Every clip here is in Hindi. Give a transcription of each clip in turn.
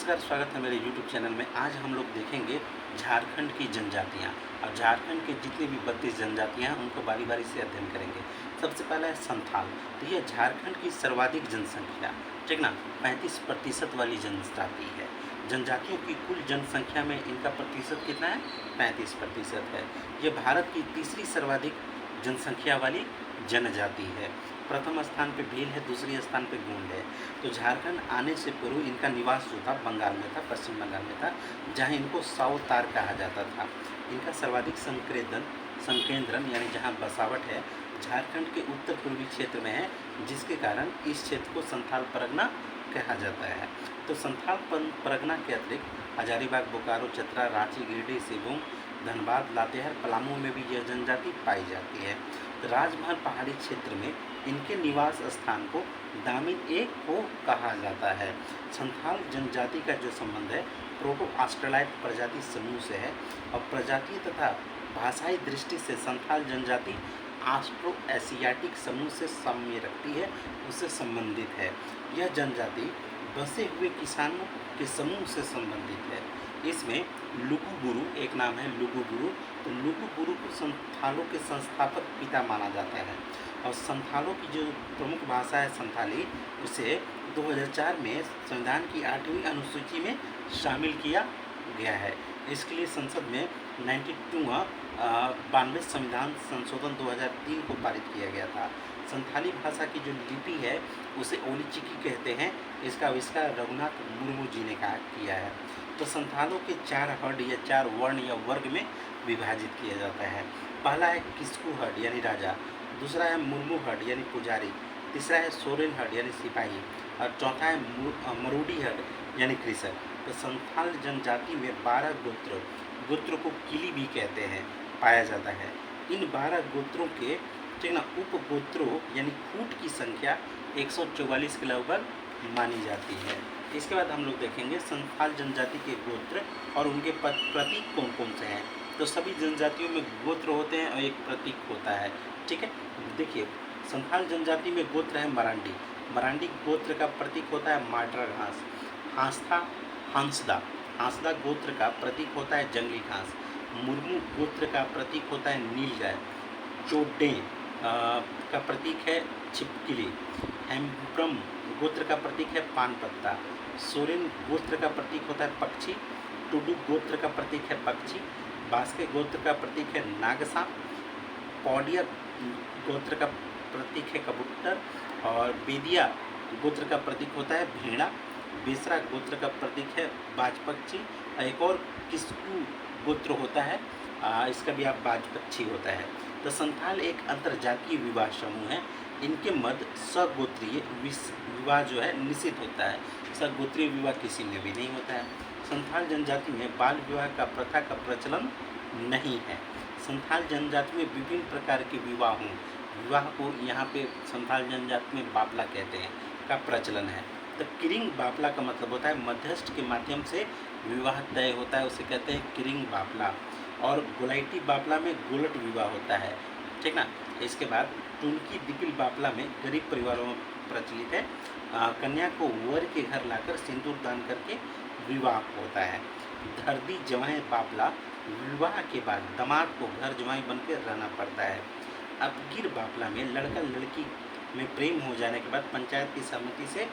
नमस्कार, स्वागत है मेरे YouTube चैनल में। आज हम लोग देखेंगे झारखंड की जनजातियाँ और झारखंड के जितनी भी 32 जनजातियाँ हैं उनको बारी बारी से अध्ययन करेंगे। सबसे पहला है संथाल। तो ये झारखंड की सर्वाधिक जनसंख्या, ठीक ना, 35% वाली जनजाति है। जनजातियों की कुल जनसंख्या में इनका प्रतिशत कितना है? 35% है। ये भारत की तीसरी सर्वाधिक जनसंख्या वाली जनजाति है। प्रथम स्थान पे भील है, दूसरी स्थान पे गोंड है। तो झारखंड आने से पूर्व इनका निवास जो था बंगाल में था, पश्चिम बंगाल में था, जहाँ इनको सावतार कहा जाता था। इनका सर्वाधिक संकेंद्रण यानी जहाँ बसावट है झारखंड के उत्तर पूर्वी क्षेत्र में है, जिसके कारण इस क्षेत्र को संथाल परगना कहा जाता है। तो संथाल परगना के अतिरिक्त हजारीबाग, बोकारो, चतरा, रांची, गिरिडीह, सिंहभूम, धनबाद, लातेहार, पलामू में भी यह जनजाति पाई जाती है। तो राजमहल पहाड़ी क्षेत्र में इनके निवास स्थान को दामिन एक को कहा जाता है। संथाल जनजाति का जो संबंध है प्रोटो ऑस्ट्रेलाइड प्रजाति समूह से है और प्रजातीय तथा भाषाई दृष्टि से संथाल जनजाति ऑस्ट्रो एशियाटिक समूह से साम्य रखती है, उससे संबंधित है। यह जनजाति बसे हुए किसानों के समूह से संबंधित है। इसमें लुगुबुरु एक नाम है, लुगुबुरु। तो लुगुबुरु को संथालों के संस्थापक पिता माना जाता है और संथालों की जो प्रमुख भाषा है संथाली, उसे 2004 में संविधान की 8वीं अनुसूची में शामिल किया गया है। इसके लिए संसद में 92वां संविधान संशोधन 2003 को पारित किया गया था। संथाली भाषा की जो लिपि है उसे ओलीचिकी कहते हैं। इसका आविष्कार रघुनाथ मुर्मू जी ने किया है। तो संथालों के 4 हड या 4 वर्ण या वर्ग में विभाजित किया जाता है। पहला है किस्कू हड यानी राजा, दूसरा है मुर्मू हड यानी पुजारी, तीसरा है सोरेन हड यानी सिपाही और चौथा है मरूडी हड यानी कृषक। तो संथाल जनजाति में 12 गोत्र को किली भी कहते हैं पाया जाता है। इन 12 गोत्रों के उप गोत्रों यानी कूट की संख्या 144 के लगभग मानी जाती है। इसके बाद हम लोग देखेंगे संथाल जनजाति के गोत्र और उनके प्रतीक कौन कौन से हैं। तो सभी जनजातियों में गोत्र होते हैं और एक प्रतीक होता है, ठीक है। देखिए, संथाल जनजाति में गोत्र है मरांडी। मरांडी गोत्र का प्रतीक होता है माड्रा घास। हांसदा गोत्र का प्रतीक होता है जंगली घास। मुर्मू गोत्र का प्रतीक होता है नीलगाय। चोडे का प्रतीक है छिपकली। हेम्ब्रम गोत्र का प्रतीक है पान पत्ता। सोरेन गोत्र का प्रतीक होता है पक्षी। टुडू गोत्र का प्रतीक है पक्षी। बास्के गोत्र का प्रतीक है नागसाप। पौडिया गोत्र का प्रतीक है कबूतर और बेदिया गोत्र का प्रतीक होता है भेड़ा। बेसरा गोत्र का प्रतीक है बाज पक्षी। एक और किस्कू गोत्र होता है, इसका भी आप बाज पक्षी होता है। तो संथाल एक अंतरजातीय विवाह समूह है। इनके मध्य सगोत्रीय विवाह जो है निषिद्ध होता है। सगोत्रीय विवाह किसी में भी नहीं होता है। संथाल जनजाति में बाल विवाह का प्रथा का प्रचलन नहीं है। संथाल जनजाति में विभिन्न प्रकार के विवाह को यहाँ पे संथाल जनजाति में बापला कहते हैं का प्रचलन है। तो किरिंग बापला का मतलब होता है मध्यस्थ के माध्यम से विवाह तय होता है, उसे कहते हैं किरिंग बापला। और गोलाइटी बापला में गोलट विवाह होता है, ठीक ना। इसके बाद टुनकी दिपिल बापला में गरीब परिवारों में प्रचलित है। कन्या को वर के घर लाकर सिंदूर दान करके विवाह होता है। धरदी जवाई बापला विवाह के बाद दामाद को घर जवाई बनकर रहना पड़ता है। अपगिर बापला में लड़का लड़की में प्रेम हो जाने के बाद पंचायत की सहमति से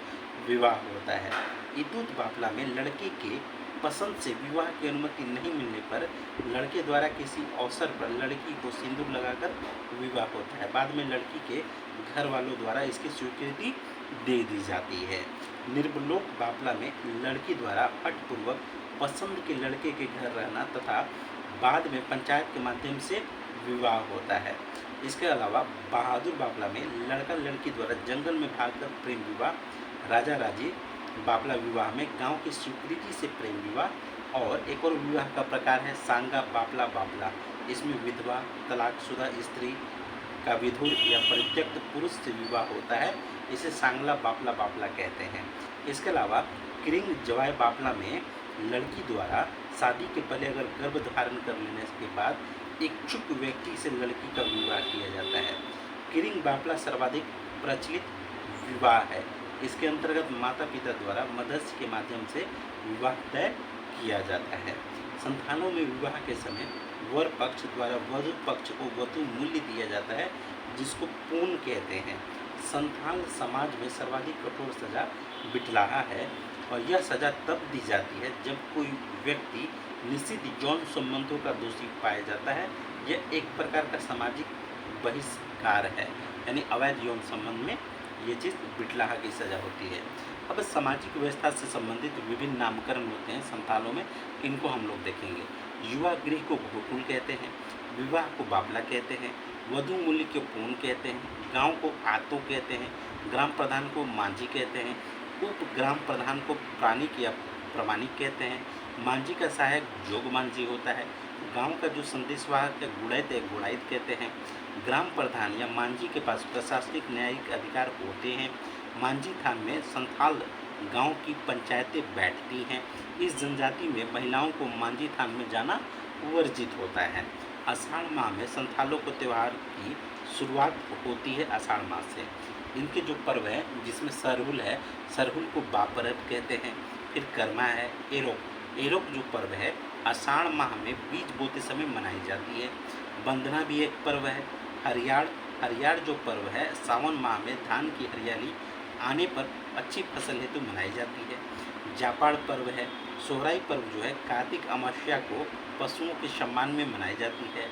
विवाह होता है। इतूत बापला में लड़के के पसंद से विवाह की अनुमति नहीं मिलने पर लड़के द्वारा किसी अवसर पर लड़की को सिंदूर लगाकर विवाह होता है। बाद में लड़की के घर वालों द्वारा इसकी स्वीकृति दे दी जाती है। निर्बलोक बापला में लड़की द्वारा पटपूर्वक पसंद के लड़के के घर रहना तथा बाद में पंचायत के माध्यम से विवाह होता है। इसके अलावा बहादुर बापला में लड़का लड़की द्वारा जंगल में भागकर प्रेम विवाह। राजा राजी बापला विवाह में गांव की स्वीकृति से प्रेम विवाह। और एक और विवाह का प्रकार है सांगा बापला। इसमें विधवा तलाकशुदा स्त्री का विधुर या परित्यक्त पुरुष से विवाह होता है, इसे सांगला बापला कहते हैं। इसके अलावा किरिंग जवाई बापला में लड़की द्वारा शादी के पहले अगर गर्भ धारण कर लेने के बाद इच्छुक व्यक्ति से लड़की का विवाह किया जाता है। किरिंग बापला सर्वाधिक प्रचलित विवाह है। इसके अंतर्गत माता पिता द्वारा मध्यस्थ के माध्यम से विवाह तय किया जाता है। संथालों में विवाह के समय वर पक्ष द्वारा वधु पक्ष को वधु मूल्य दिया जाता है, जिसको पून कहते हैं। संथाल समाज में सर्वाधिक कठोर सजा बिटलाहा है, और यह सजा तब दी जाती है जब कोई व्यक्ति निश्चित यौन संबंधों का दोषी पाया जाता है। यह एक प्रकार का सामाजिक बहिष्कार है, यानी अवैध यौन संबंध में ये चीज़ बिटलाहा की सजा होती है। अब सामाजिक व्यवस्था से संबंधित विभिन्न नामकरण होते हैं संथालों में, इनको हम लोग देखेंगे। युवा गृह को गोकुल कहते हैं, विवाह को बाबला कहते हैं, वधु मूल्य को पून कहते हैं, गांव को आतो कहते हैं, ग्राम प्रधान को मांझी कहते हैं, उप ग्राम प्रधान को प्राणिक या प्रमाणिक कहते हैं, मांझी का सहायक जोग मांझी होता है, गांव का जो संदेशवाहक है गुड़ैत है गुड़ाइत कहते हैं, ग्राम प्रधान या मांझी के पास प्रशासनिक न्यायिक अधिकार होते हैं। मांझी थान में संथाल गांव की पंचायतें बैठती हैं। इस जनजाति में महिलाओं को मांझी थान में जाना वर्जित होता है। आषाढ़ माह में संथालों को त्यौहार की शुरुआत होती है आषाढ़ माह से। इनके जो पर्व है जिसमें सरहुल है, सरहुल को बापरब कहते हैं। फिर कर्मा है, एरोक, एरोक जो पर्व है आषाढ़ माह में बीज बोते समय मनाई जाती है। बंदना भी एक पर्व है। हरियाड़, हरियाड़ जो पर्व है सावन माह में धान की हरियाली आने पर अच्छी फसल हेतु मनाई जाती है। जापाड़ पर्व है। सोहराई पर्व जो है कार्तिक अमावस्या को पशुओं के सम्मान में मनाई जाती है।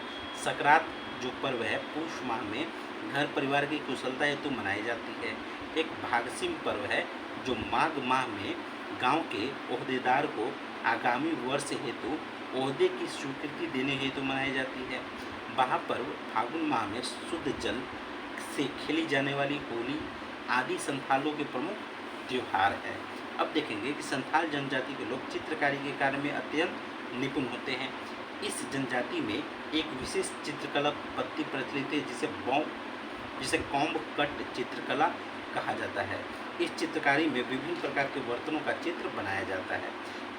सकरात जो पर्व है पुष माह में घर परिवार की कुशलता हेतु मनाई जाती है। एक भागसिम पर्व है जो माघ माह में गांव के ओहदेदार को आगामी वर्ष हेतु ओहदे की स्वीकृति देने हेतु मनाई जाती है। महापर्व फागुन माह में शुद्ध जल से खेली जाने वाली होली आदि संथालों के प्रमुख त्यौहार है। अब देखेंगे कि संथाल जनजाति के लोग चित्रकारी के कार्य में अत्यंत निपुण होते हैं। इस जनजाति में एक विशेष चित्रकला पद्धति प्रचलित है जिसे कॉम्ब कट चित्रकला कहा जाता है। इस चित्रकारी में विभिन्न प्रकार के बर्तनों का चित्र बनाया जाता है।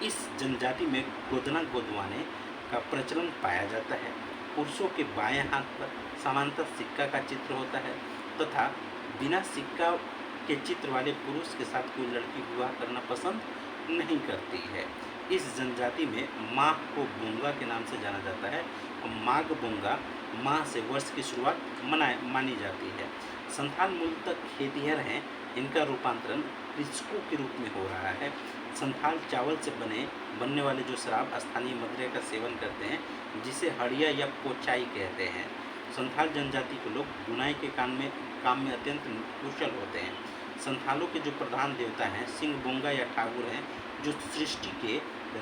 इस जनजाति में गोदना गोदवाने का प्रचलन पाया जाता है। पुरुषों के बाएं हाथ पर सामान्यतः सिक्का का चित्र होता है तथा बिना सिक्का के चित्र वाले पुरुष के साथ कोई लड़की विवाह करना पसंद नहीं करती है। इस जनजाति में माह को बोंगा के नाम से जाना जाता है और माघ बोंगा माह से वर्ष की शुरुआत मानी जाती है। संथाल मूलतः खेतिहर हैं। इनका रूपांतरण कृषकों के रूप में हो रहा है। संथाल चावल से बनने वाले जो शराब स्थानीय मदिरा का सेवन करते हैं, जिसे हड़िया या पोचाई कहते हैं। संथाल जनजाति के लोग बुनाई के काम में अत्यंत कुशल होते हैं। संथालों के जो प्रधान देवता हैं सिंह बोंगा या ठाकुर हैं, जो सृष्टि के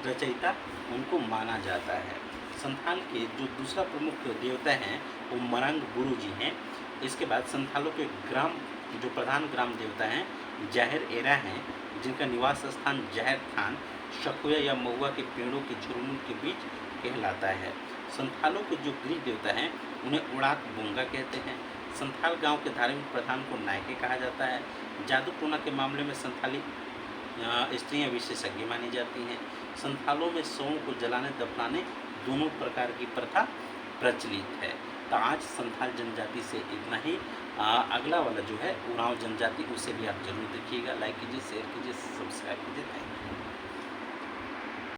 रचयिता उनको माना जाता है। संथाल के जो दूसरा प्रमुख देवता हैं वो मरंग गुरु जी हैं। इसके बाद संथालों के जो प्रधान ग्राम देवता हैं जाहिर एरा हैं, जिनका निवास स्थान जाहिर खान शकुया या महुआ के पेड़ों के झुरमुट के बीच कहलाता है। संथालों के जो गृह देवता हैं उन्हें उड़ाक बोंगा कहते हैं। संथाल गांव के धार्मिक प्रधान को नायके कहा जाता है। जादू टोना के मामले में संथाली स्त्रियां विशेषज्ञ मानी जाती हैं। संथालों में शवों को जलाने दफनाने दोनों प्रकार की प्रथा प्रचलित है। तो आज संथाल जनजाति से इतना ही। अगला वाला जो है उरांव जनजाति, उसे भी आप जरूर देखिएगा। लाइक कीजिए, शेयर कीजिए, सब्सक्राइब कीजिए। Thank you.